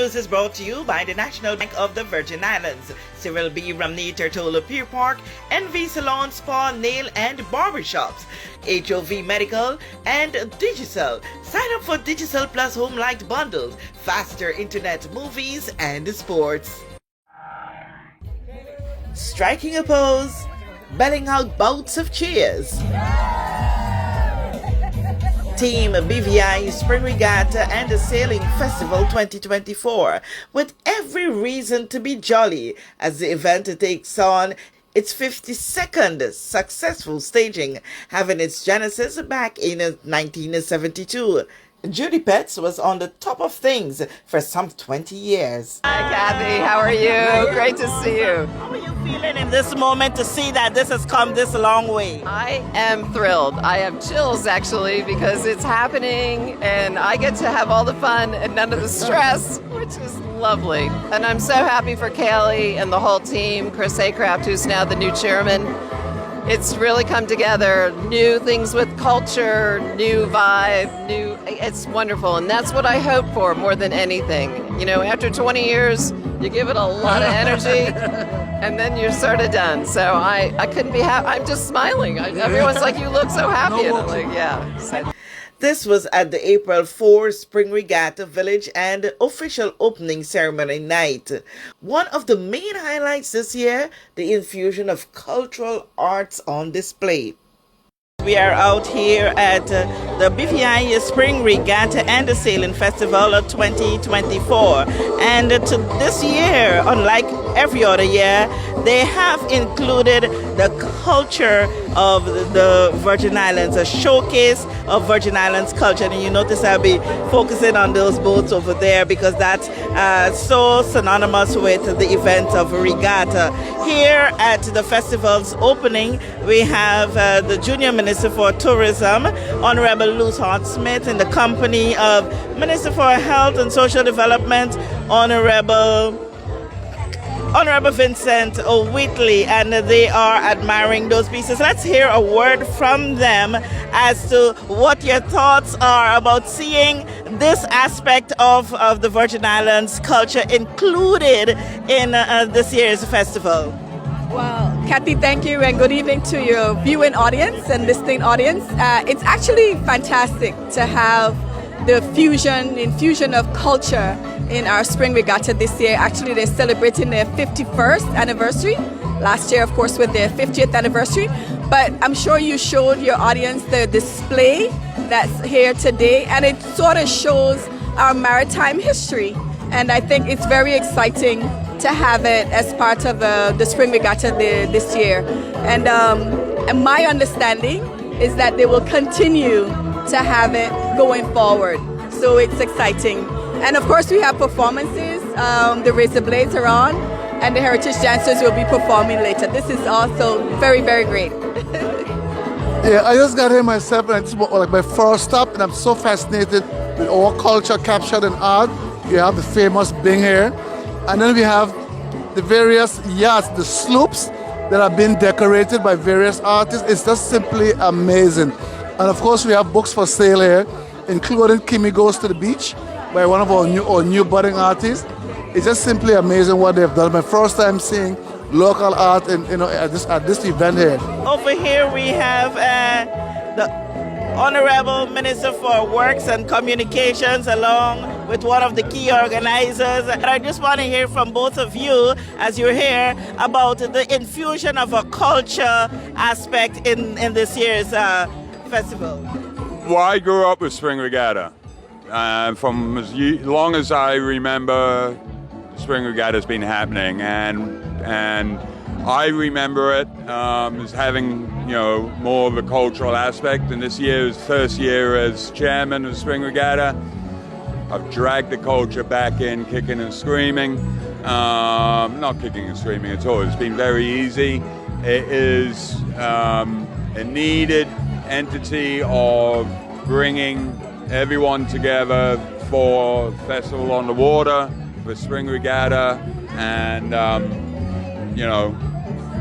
news is brought to you by the National Bank of the Virgin Islands, Cyril B. Ramney Tertola Pier Park, NV Salon, Spa, Nail and Barbershops, HOV Medical, and Digicel. Sign up for Digicel Plus Home Light Bundles, faster internet, movies and sports. Striking a pose, belling out bouts of cheers. Team BVI Spring Regatta and the Sailing Festival 2024, with every reason to be jolly as the event takes on its 52nd successful staging, having its genesis back in 1972. Judy Petts was on the top of things for some 20 years. Hi, Kathy. How are you? Great to see you. How are you feeling in this moment to see that this has come this long way? I am thrilled. I have chills, actually, because it's happening and I get to have all the fun and none of the stress, which is lovely. And I'm so happy for Kaylee and the whole team, Chris Acraft, who's now the new chairman. It's really come together, new things with culture, new vibe, it's wonderful. And that's what I hope for more than anything. You know, after 20 years, you give it a lot of energy and then you're sort of done. So I couldn't be happy. I'm just smiling. Everyone's like, you look so happy. And I'm like, yeah. So. This was at the April 4 Spring Regatta Village and official opening ceremony night. One of the main highlights this year, the infusion of cultural arts on display. We are out here at the BVI Spring Regatta and the Sailing Festival of 2024. And to this year, unlike every other year, they have included the culture of the Virgin Islands, a showcase of Virgin Islands culture. And you notice I'll be focusing on those boats over there because that's so synonymous with the event of Regatta. Here at the festival's opening, we have the Junior Minister for Tourism, Honorable Luz Hart-Smith, in the company of Minister for Health and Social Development, Honorable Vincent Whitley, and they are admiring those pieces. Let's hear a word from them as to what your thoughts are about seeing this aspect of the Virgin Islands culture included in this year's festival. Well, Kathy, thank you, and good evening to your viewing audience and listening audience. It's actually fantastic to have the infusion of culture in our Spring Regatta this year. Actually, they're celebrating their 51st anniversary. Last year, of course, with their 50th anniversary. But I'm sure you showed your audience the display that's here today, and it sort of shows our maritime history. And I think it's very exciting to have it as part of the Spring Regatta this year. And my understanding is that they will continue to have it going forward. So it's exciting. And of course we have performances. The Razor Blades are on and the Heritage Dancers will be performing later. This is also very, very great. Yeah, I just got here myself and it's like my first stop and I'm so fascinated with our culture captured in art. You have the famous Bing here. And then we have the various yachts, the sloops that have been decorated by various artists. It's just simply amazing. And of course we have books for sale here, including Kimmy Goes to the Beach by one of our new budding artists. It's just simply amazing what they've done. My first time seeing local art at this event here. Over here we have the Honorable Minister for Works and Communications along with one of the key organizers. And I just want to hear from both of you as you're here about the infusion of a culture aspect in this year's festival. Well, I grew up with Spring Regatta. From as long as I remember, Spring Regatta has been happening, and I remember it as having, more of a cultural aspect. And this year's first year as chairman of Spring Regatta, I've dragged the culture back in, kicking and screaming. Not kicking and screaming at all. It's been very easy. It is a needed entity of bringing everyone together for Festival on the Water, for Spring Regatta, and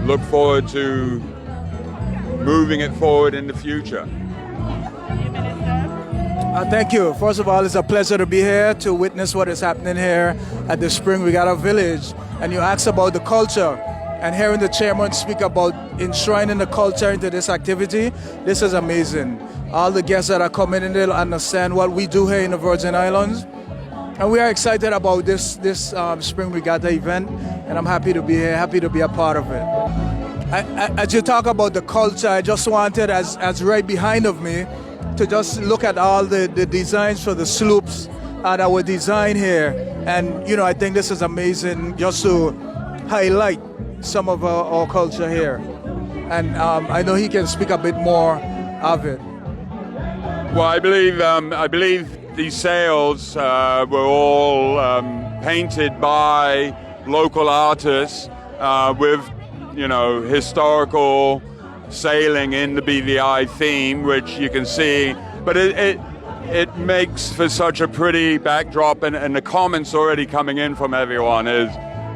look forward to moving it forward in the future. Thank you. First of all, it's a pleasure to be here to witness what is happening here at the Spring Regatta Village. And you asked about the culture, and hearing the chairman speak about enshrining the culture into this activity, this is amazing. All the guests that are coming in, they'll understand what we do here in the Virgin Islands. And we are excited about this Spring Regatta event, and I'm happy to be here, happy to be a part of it. As you talk about the culture, I just wanted, as right behind of me, to just look at all the designs for the sloops that were designed here. And, you know, I think this is amazing just to highlight some of our culture here. And I know he can speak a bit more of it. Well, I believe these sails were all painted by local artists with, you know, historical sailing in the BVI theme, which you can see, but it makes for such a pretty backdrop, and the comments already coming in from everyone is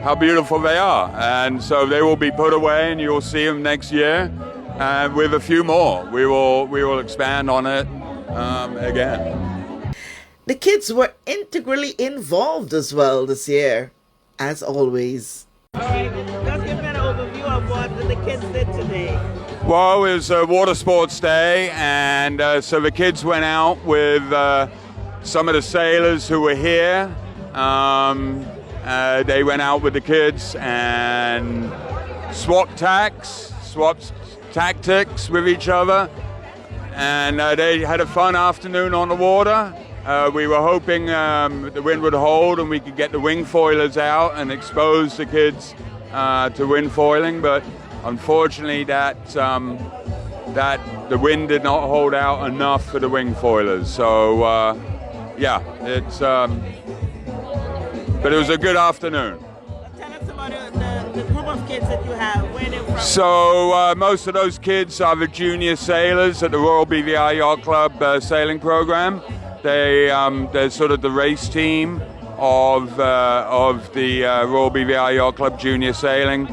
how beautiful they are, and so they will be put away, and you'll see them next year, and with a few more. We will expand on it again. The kids were integrally involved as well this year, as always. All right, just give me an overview of what the kids did today. Well, it was a water sports day, and so the kids went out with some of the sailors who were here. They went out with the kids and swapped tactics with each other, and they had a fun afternoon on the water. We were hoping the wind would hold and we could get the wing foilers out and expose the kids to wind foiling, but unfortunately that the wind did not hold out enough for the wing foilers. So yeah, but it was a good afternoon. Tell us about the group of kids that you have. Where they're from? So most of those kids are the junior sailors at the Royal BVI Yacht Club sailing program. They're sort of the race team of the Royal BVI Yacht Club Junior Sailing,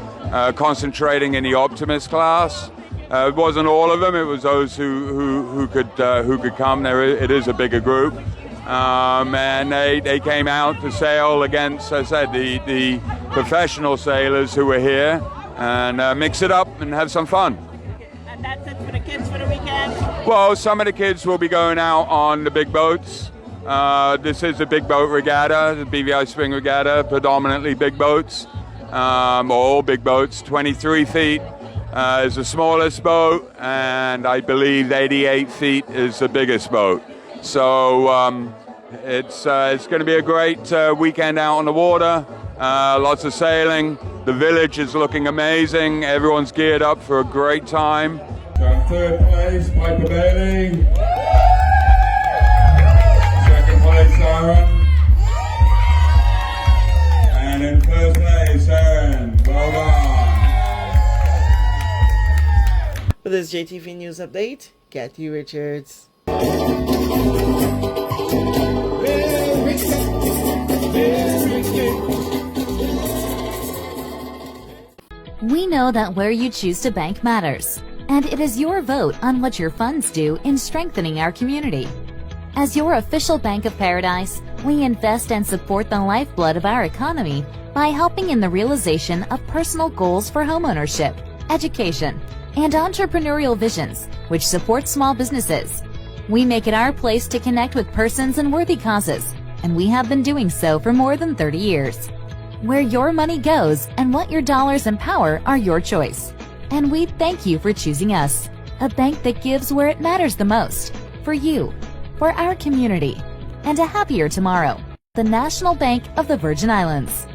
concentrating in the Optimist class. It wasn't all of them; it was those who could come. It is a bigger group, and they came out to sail against, as I said, the professional sailors who were here, and mix it up and have some fun. And that's it for the kids for the weekend? Well, some of the kids will be going out on the big boats. This is a big boat regatta, the BVI Spring Regatta, predominantly big boats, all big boats. 23 feet is the smallest boat, and I believe 88 feet is the biggest boat. So it's going to be a great weekend out on the water, lots of sailing. The village is looking amazing. Everyone's geared up for a great time. So third place, Piper Bailey. Second place, Aaron. And in first place, Aaron. Well done. For this JTV News Update, Kathy Richards. We know that where you choose to bank matters, and it is your vote on what your funds do in strengthening our community. As your official Bank of Paradise, we invest and support the lifeblood of our economy by helping in the realization of personal goals for homeownership, education, and entrepreneurial visions, which support small businesses. We make it our place to connect with persons and worthy causes, and we have been doing so for more than 30 years. Where your money goes and what your dollars empower are your choice. And we thank you for choosing us, a bank that gives where it matters the most, for you, for our community, and a happier tomorrow. The National Bank of the Virgin Islands.